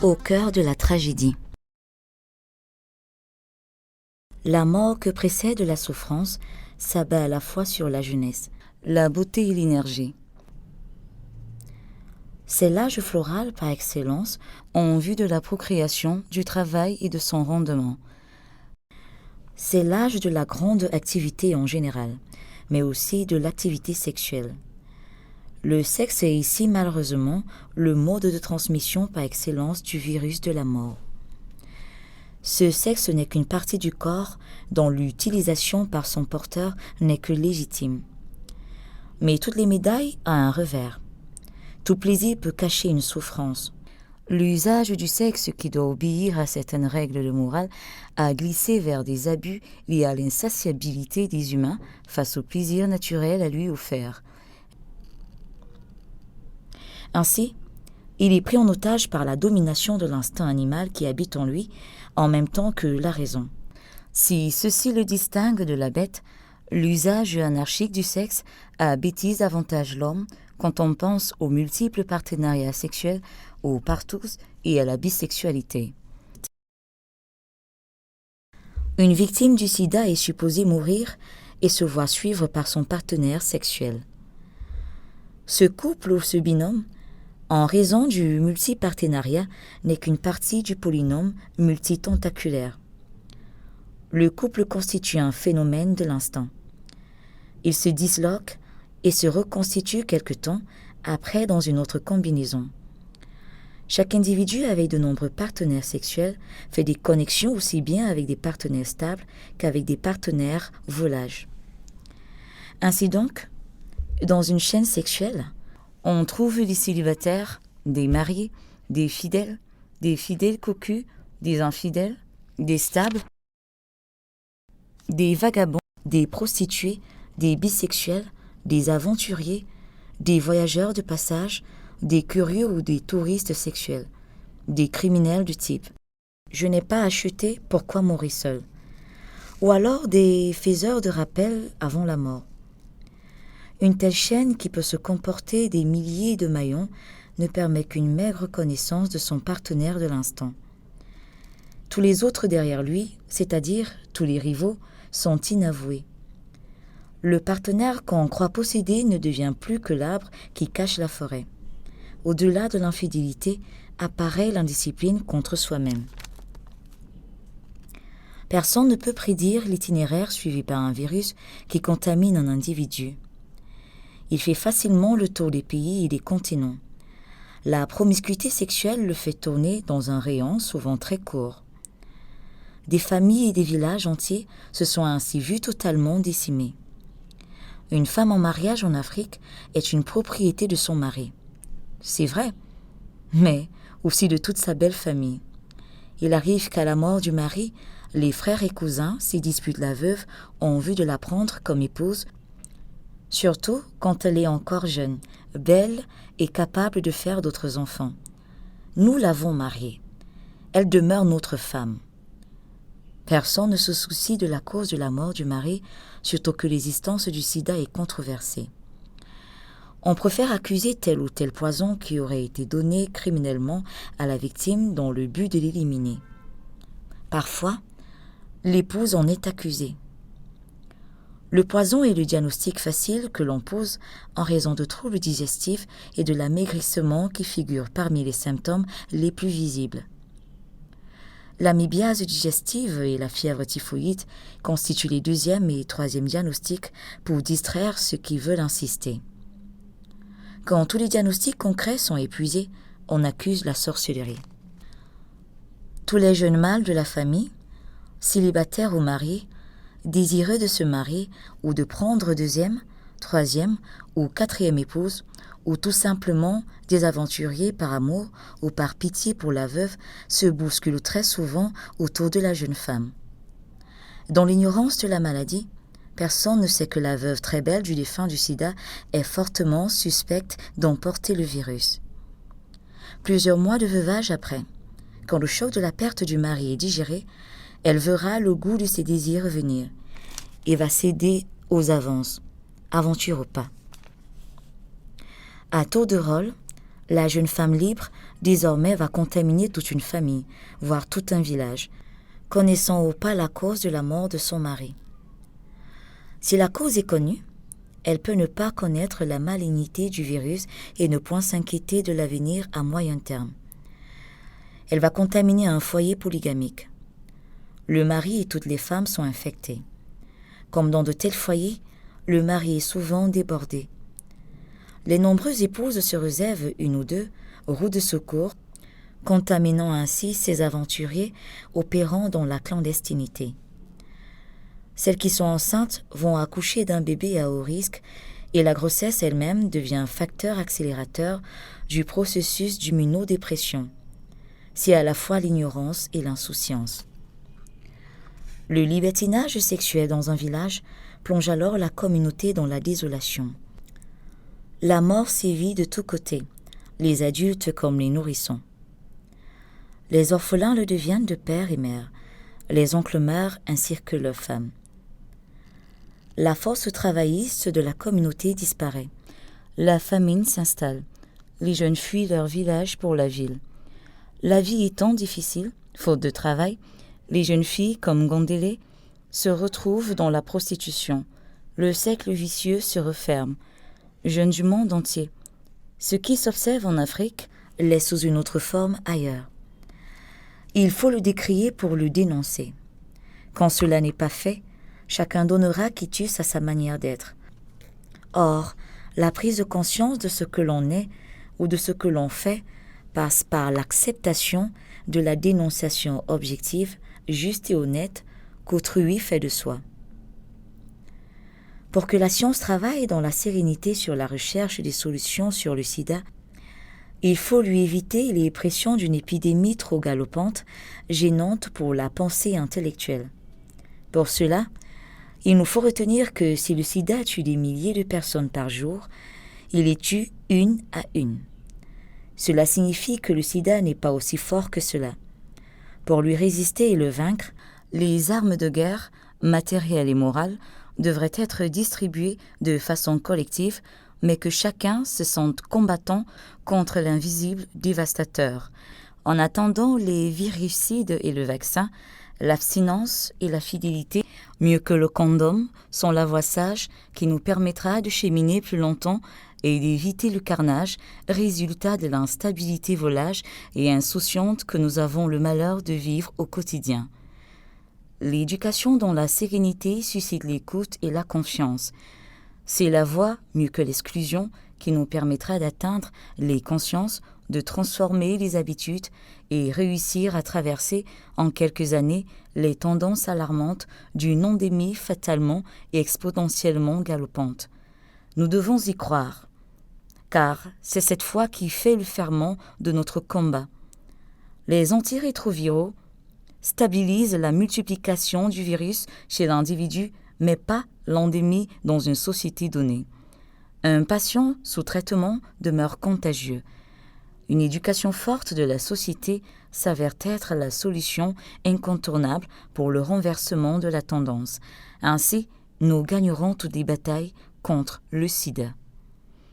Au cœur de la tragédie. La mort que précède la souffrance s'abat à la fois sur la jeunesse, la beauté et l'énergie. C'est l'âge floral par excellence en vue de la procréation, du travail et de son rendement. C'est l'âge de la grande activité en général, mais aussi de l'activité sexuelle. Le sexe est ici malheureusement le mode de transmission par excellence du virus de la mort. Ce sexe n'est qu'une partie du corps dont l'utilisation par son porteur n'est que légitime. Mais toutes les médailles ont un revers. Tout plaisir peut cacher une souffrance. L'usage du sexe qui doit obéir à certaines règles de morale a glissé vers des abus liés à l'insatiabilité des humains face au plaisir naturel à lui offert. Ainsi, il est pris en otage par la domination de l'instinct animal qui habite en lui, en même temps que la raison. Si ceci le distingue de la bête, l'usage anarchique du sexe à bêtise avantage l'homme quand on pense aux multiples partenariats sexuels, aux partous et à la bisexualité. Une victime du sida est supposée mourir et se voir suivre par son partenaire sexuel. Ce couple ou ce binôme, en raison du multipartenariat, n'est qu'une partie du polynôme multitentaculaire. Le couple constitue un phénomène de l'instant. Il se disloque et se reconstitue quelque temps après dans une autre combinaison. Chaque individu avec de nombreux partenaires sexuels fait des connexions aussi bien avec des partenaires stables qu'avec des partenaires volages. Ainsi donc, dans une chaîne sexuelle, on trouve des célibataires, des mariés, des fidèles cocus, des infidèles, des stables, des vagabonds, des prostituées, des bisexuels, des aventuriers, des voyageurs de passage, des curieux ou des touristes sexuels, des criminels du type « je n'ai pas acheté, pourquoi mourir seul ?» ou alors des faiseurs de rappel avant la mort. Une telle chaîne qui peut se comporter des milliers de maillons ne permet qu'une maigre connaissance de son partenaire de l'instant. Tous les autres derrière lui, c'est-à-dire tous les rivaux, sont inavoués. Le partenaire qu'on croit posséder ne devient plus que l'arbre qui cache la forêt. Au-delà de l'infidélité apparaît l'indiscipline contre soi-même. Personne ne peut prédire l'itinéraire suivi par un virus qui contamine un individu. Il fait facilement le tour des pays et des continents. La promiscuité sexuelle le fait tourner dans un rayon souvent très court. Des familles et des villages entiers se sont ainsi vus totalement décimés. Une femme en mariage en Afrique est une propriété de son mari. C'est vrai, mais aussi de toute sa belle famille. Il arrive qu'à la mort du mari, les frères et cousins s'y disputent la veuve en vue de la prendre comme épouse, surtout quand elle est encore jeune, belle et capable de faire d'autres enfants. Nous l'avons mariée. Elle demeure notre femme. Personne ne se soucie de la cause de la mort du mari, surtout que l'existence du sida est controversée. On préfère accuser tel ou tel poison qui aurait été donné criminellement à la victime dans le but de l'éliminer. Parfois, l'épouse en est accusée. Le poison est le diagnostic facile que l'on pose en raison de troubles digestifs et de l'amaigrissement qui figurent parmi les symptômes les plus visibles. L'amébiase digestive et la fièvre typhoïde constituent les deuxième et troisième diagnostics pour distraire ceux qui veulent insister. Quand tous les diagnostics concrets sont épuisés, on accuse la sorcellerie. Tous les jeunes mâles de la famille, célibataires ou mariés, désireux de se marier ou de prendre deuxième, troisième ou quatrième épouse, ou tout simplement des aventuriers par amour ou par pitié pour la veuve, se bousculent très souvent autour de la jeune femme. Dans l'ignorance de la maladie, personne ne sait que la veuve très belle du défunt du sida est fortement suspecte d'emporter le virus. Plusieurs mois de veuvage après, quand le choc de la perte du mari est digéré, elle verra le goût de ses désirs revenir et va céder aux avances, aventure ou pas. À tour de rôle, La jeune femme libre, désormais, va contaminer toute une famille, voire tout un village, connaissant ou pas la cause de la mort de son mari. Si la cause est connue, elle peut ne pas connaître la malignité du virus et ne point s'inquiéter de l'avenir à moyen terme. Elle va contaminer un foyer polygamique. Le mari et toutes les femmes sont infectés. Comme dans de tels foyers, le mari est souvent débordé. Les nombreuses épouses se réservent une ou deux roues de secours, contaminant ainsi ces aventuriers opérant dans la clandestinité. Celles qui sont enceintes vont accoucher d'un bébé à haut risque et la grossesse elle-même devient un facteur accélérateur du processus d'immunodépression. C'est à la fois l'ignorance et l'insouciance. Le libertinage sexuel dans un village plonge alors la communauté dans la désolation. La mort sévit de tous côtés, les adultes comme les nourrissons. Les orphelins le deviennent de père et mère, les oncles meurent ainsi que leurs femmes. La force travailliste de la communauté disparaît. La famine s'installe. Les jeunes fuient leur village pour la ville. La vie étant difficile, faute de travail, les jeunes filles, comme Gondélé, se retrouvent dans la prostitution. Le cercle vicieux se referme. Jeunes du monde entier. Ce qui s'observe en Afrique l'est sous une autre forme ailleurs. Il faut le décrier pour le dénoncer. Quand cela n'est pas fait, chacun donnera quitus à sa manière d'être. Or, la prise de conscience de ce que l'on est ou de ce que l'on fait passe par l'acceptation de la dénonciation objective, juste et honnête, qu'autrui fait de soi. Pour que la science travaille dans la sérénité sur la recherche des solutions sur le sida, il faut lui éviter les pressions d'une épidémie trop galopante, gênante pour la pensée intellectuelle. Pour cela, il nous faut retenir que si le sida tue des milliers de personnes par jour, il les tue une à une. Cela signifie que le sida n'est pas aussi fort que cela. Pour lui résister et le vaincre, les armes de guerre, matérielles et morales, devraient être distribuées de façon collective, mais que chacun se sente combattant contre l'invisible dévastateur. En attendant les virucides et le vaccin, l'abstinence et la fidélité, mieux que le condom, sont la voie sage qui nous permettra de cheminer plus longtemps et d'éviter le carnage, résultat de l'instabilité volage et insouciante que nous avons le malheur de vivre au quotidien. L'éducation dans la sérénité suscite l'écoute et la confiance. C'est la voie, mieux que l'exclusion, qui nous permettra d'atteindre les consciences, de transformer les habitudes et réussir à traverser en quelques années les tendances alarmantes d'une endémie fatalement et exponentiellement galopante. Nous devons y croire, car c'est cette foi qui fait le ferment de notre combat. Les antirétroviraux stabilisent la multiplication du virus chez l'individu, mais pas l'endémie dans une société donnée. Un patient sous traitement demeure contagieux. Une éducation forte de la société s'avère être la solution incontournable pour le renversement de la tendance. Ainsi, nous gagnerons toutes les batailles contre le sida.